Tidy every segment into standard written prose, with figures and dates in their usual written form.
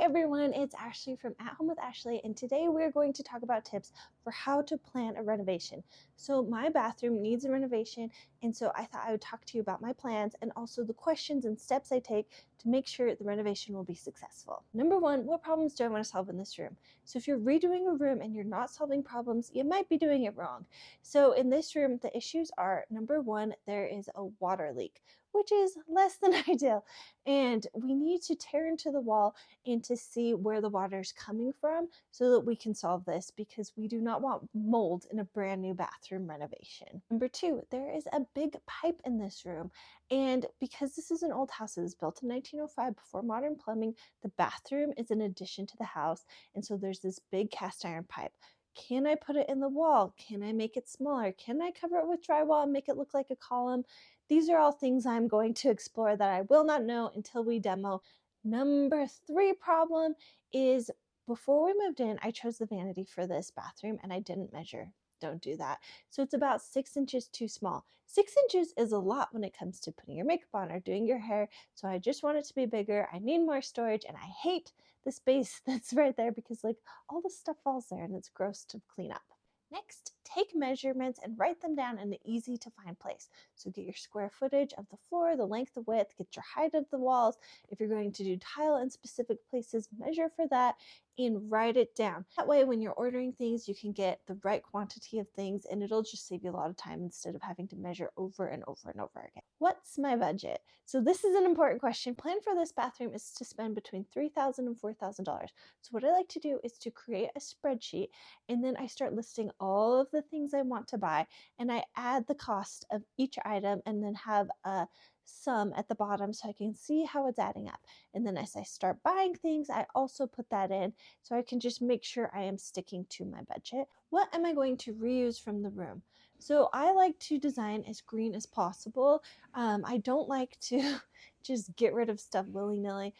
everyone, it's Ashley from At Home with Ashley, and today we're going to talk about tips for how to plan a renovation. So, my bathroom needs a renovation, and so I thought I would talk to you about my plans and also the questions and steps I take to make sure the renovation will be successful. Number one, what problems do I want to solve in this room? So, if you're redoing a room and you're not solving problems, you might be doing it wrong. So, in this room, the issues are number one, there is a water leak, which is less than ideal, and we need to tear into the wall and to see where the water is coming from so that we can solve this because we do not want mold in a brand new bathroom renovation. Number two, there is a big pipe in this room, and because this is an old house, it was built in 1905 before modern plumbing, the bathroom is an addition to the house, and so there's this big cast iron pipe. Can I put it in the wall? Can I make it smaller? Can I cover it with drywall and make it look like a column? These are all things I'm going to explore that I will not know until we demo. Number three problem is before we moved in, I chose the vanity for this bathroom and I didn't measure. Don't do that. So it's about 6 inches too small. 6 inches is a lot when it comes to putting your makeup on or doing your hair. So I just want it to be bigger. I need more storage and I hate the space that's right there because like all the stuff falls there and it's gross to clean up. Next, take measurements and write them down in an easy to find place. So get your square footage of the floor, the length, the width, get your height of the walls. If you're going to do tile in specific places, measure for that and write it down. That way, when you're ordering things, you can get the right quantity of things and it'll just save you a lot of time instead of having to measure over and over and over again. What's my budget? So this is an important question. Plan for this bathroom is to spend between $3,000 and $4,000. So what I like to do is to create a spreadsheet and then I start listing all of the things I want to buy and I add the cost of each item and then have a sum at the bottom so I can see how it's adding up. And then as I start buying things, I also put that in so I can just make sure I am sticking to my budget. What am I going to reuse from the room? So I like to design as green as possible. I don't like to just get rid of stuff willy-nilly.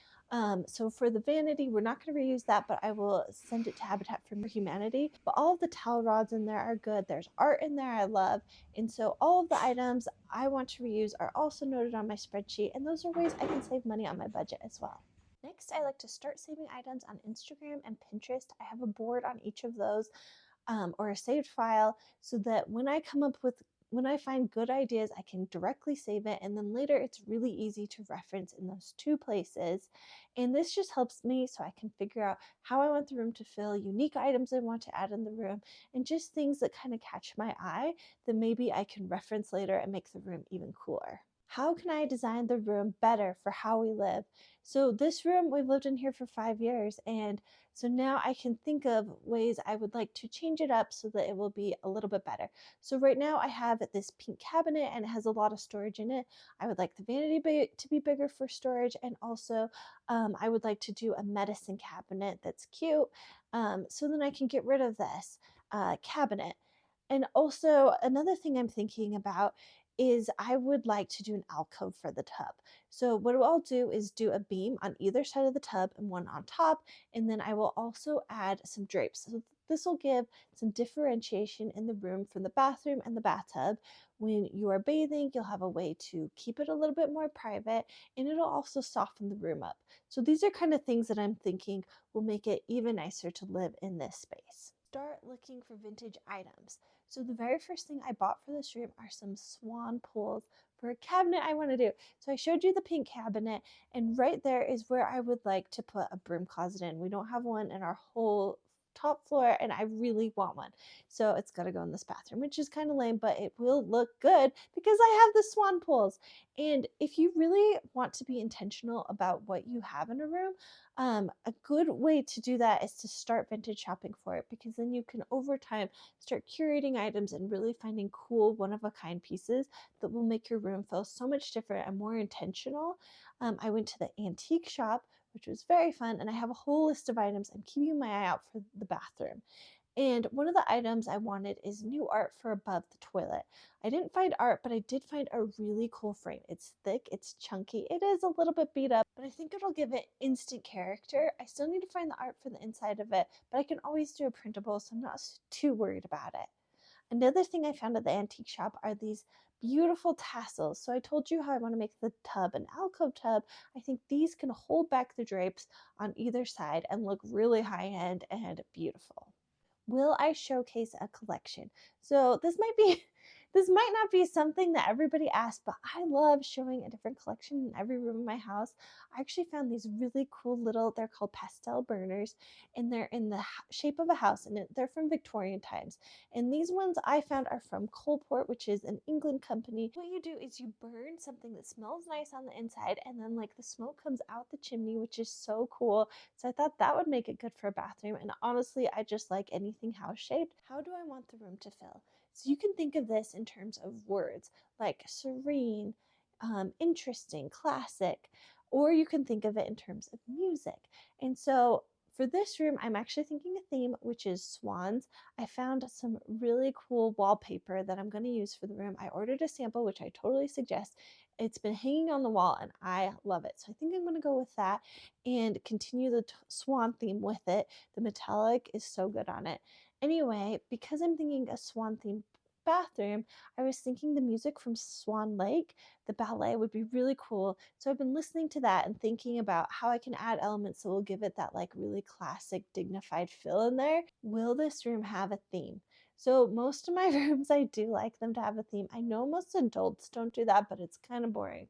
So for the vanity, we're not going to reuse that, but I will send it to Habitat for Humanity. But all of the towel rods in there are good. There's art in there I love. And so all of the items I want to reuse are also noted on my spreadsheet. And those are ways I can save money on my budget as well. Next, I like to start saving items on Instagram and Pinterest. I have a board on each of those or a saved file so that when I find good ideas, I can directly save it. And then later it's really easy to reference in those two places. And this just helps me so I can figure out how I want the room to feel, unique items I want to add in the room, and just things that kind of catch my eye that maybe I can reference later and make the room even cooler. How can I design the room better for how we live? So this room, we've lived in here for 5 years, and so now I can think of ways I would like to change it up so that it will be a little bit better. So right now I have this pink cabinet and it has a lot of storage in it. I would like the vanity to be bigger for storage, and also I would like to do a medicine cabinet that's cute, so then I can get rid of this cabinet. And also another thing I'm thinking about is I would like to do an alcove for the tub. So what I'll do is do a beam on either side of the tub and one on top, and then I will also add some drapes. So this will give some differentiation in the room from the bathroom and the bathtub. When you are bathing, you'll have a way to keep it a little bit more private, and it'll also soften the room up. So these are kind of things that I'm thinking will make it even nicer to live in this space. Start looking for vintage items. So the very first thing I bought for this room are some swan pools for a cabinet I want to do. So I showed you the pink cabinet, and right there is where I would like to put a broom closet in. We don't have one in our whole top floor and I really want one. So it's got to go in this bathroom, which is kind of lame, but it will look good because I have the swan pools. And if you really want to be intentional about what you have in a room, a good way to do that is to start vintage shopping for it, because then you can over time start curating items and really finding cool one-of-a-kind pieces that will make your room feel so much different and more intentional. I went to the antique shop, which was very fun, and I have a whole list of items. I'm keeping my eye out for the bathroom. And one of the items I wanted is new art for above the toilet. I didn't find art, but I did find a really cool frame. It's thick, it's chunky, it is a little bit beat up, but I think it'll give it instant character. I still need to find the art for the inside of it, but I can always do a printable, so I'm not too worried about it. Another thing I found at the antique shop are these beautiful tassels. So I told you how I want to make the tub an alcove tub. I think these can hold back the drapes on either side and look really high end and beautiful. Will I showcase a collection? So this might be this might not be something that everybody asks, but I love showing a different collection in every room of my house. I actually found these really cool little, they're called pastel burners, and they're in the shape of a house, and they're from Victorian times. And these ones I found are from Coalport, which is an England company. What you do is you burn something that smells nice on the inside, and then like the smoke comes out the chimney, which is so cool. So I thought that would make it good for a bathroom. And honestly, I just like anything house shaped. How do I want the room to fill? So you can think of this in terms of words like serene, interesting, classic, or you can think of it in terms of music. And so for this room, I'm actually thinking a theme, which is swans. I found some really cool wallpaper that I'm going to use for the room. I ordered a sample, which I totally suggest. It's been hanging on the wall and I love it. So I think I'm going to go with that and continue the swan theme with it. The metallic is so good on it. Anyway, because I'm thinking a swan themed bathroom, I was thinking the music from Swan Lake, the ballet, would be really cool. So I've been listening to that and thinking about how I can add elements that will give it that like really classic, dignified feel in there. Will this room have a theme? So most of my rooms, I do like them to have a theme. I know most adults don't do that, but it's kind of boring.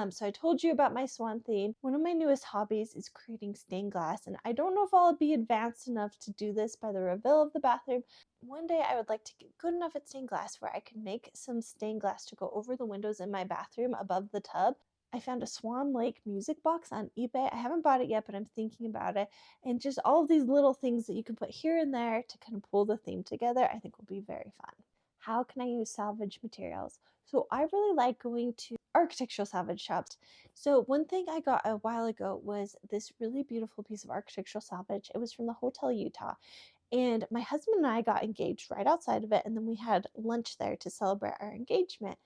So I told you about my swan theme. One of my newest hobbies is creating stained glass, and I don't know if I'll be advanced enough to do this by the reveal of the bathroom. One day I would like to get good enough at stained glass where I can make some stained glass to go over the windows in my bathroom above the tub. I found a Swan Lake music box on eBay. I haven't bought it yet, but I'm thinking about it. And just all of these little things that you can put here and there to kind of pull the theme together, I think will be very fun. How can I use salvage materials? So I really like going to architectural salvage shops. So one thing I got a while ago was this really beautiful piece of architectural salvage. It was from the Hotel Utah. And my husband and I got engaged right outside of it, and then we had lunch there to celebrate our engagement.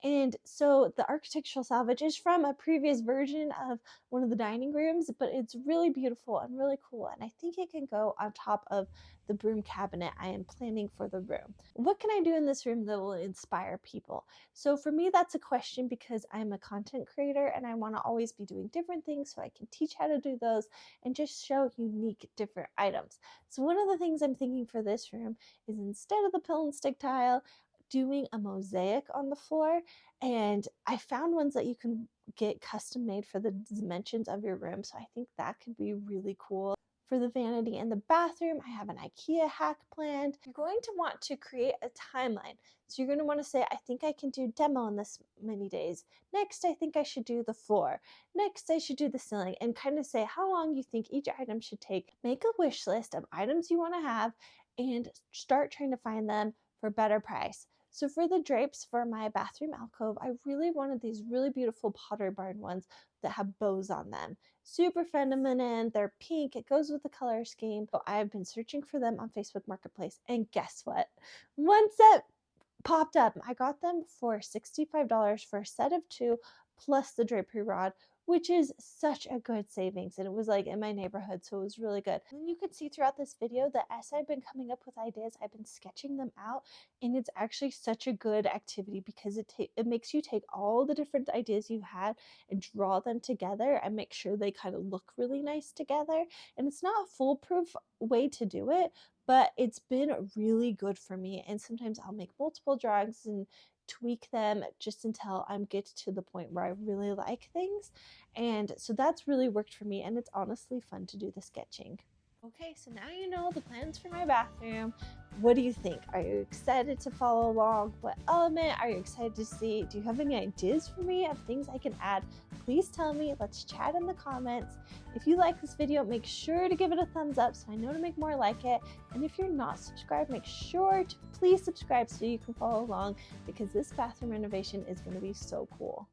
And so the architectural salvage is from a previous version of one of the dining rooms, but it's really beautiful and really cool. And I think it can go on top of the broom cabinet I am planning for the room. What can I do in this room that will inspire people? So for me, that's a question because I'm a content creator and I want to always be doing different things so I can teach how to do those and just show unique different items. So one of the things I'm thinking for this room is instead of the pill and stick tile, doing a mosaic on the floor. And I found ones that you can get custom made for the dimensions of your room. So I think that could be really cool. For the vanity in the bathroom, I have an IKEA hack planned. You're going to want to create a timeline. So you're going to want to say, I think I can do demo in this many days. Next, I think I should do the floor. Next, I should do the ceiling, and kind of say how long you think each item should take. Make a wish list of items you want to have and start trying to find them for better price. So for the drapes for my bathroom alcove, I really wanted these really beautiful Pottery Barn ones that have bows on them. Super feminine, they're pink, it goes with the color scheme. So I've been searching for them on Facebook Marketplace, and guess what? One set popped up. I got them for $65 for a set of two plus the drapery rod, which is such a good savings. And it was like in my neighborhood, so it was really good. And you can see throughout this video that as I've been coming up with ideas, I've been sketching them out, and it's actually such a good activity because it makes you take all the different ideas you had and draw them together and make sure they kind of look really nice together. And it's not a foolproof way to do it, but it's been really good for me. And sometimes I'll make multiple drawings and tweak them just until I get to the point where I really like things. And so that's really worked for me, and it's honestly fun to do the sketching. Okay, so now you know the plans for my bathroom. What do you think? Are you excited to follow along? What element are you excited to see? Do you have any ideas for me of things I can add? Please tell me. Let's chat in the comments. If you like this video, make sure to give it a thumbs up so I know to make more like it. And if you're not subscribed, make sure to please subscribe so you can follow along, because this bathroom renovation is going to be so cool.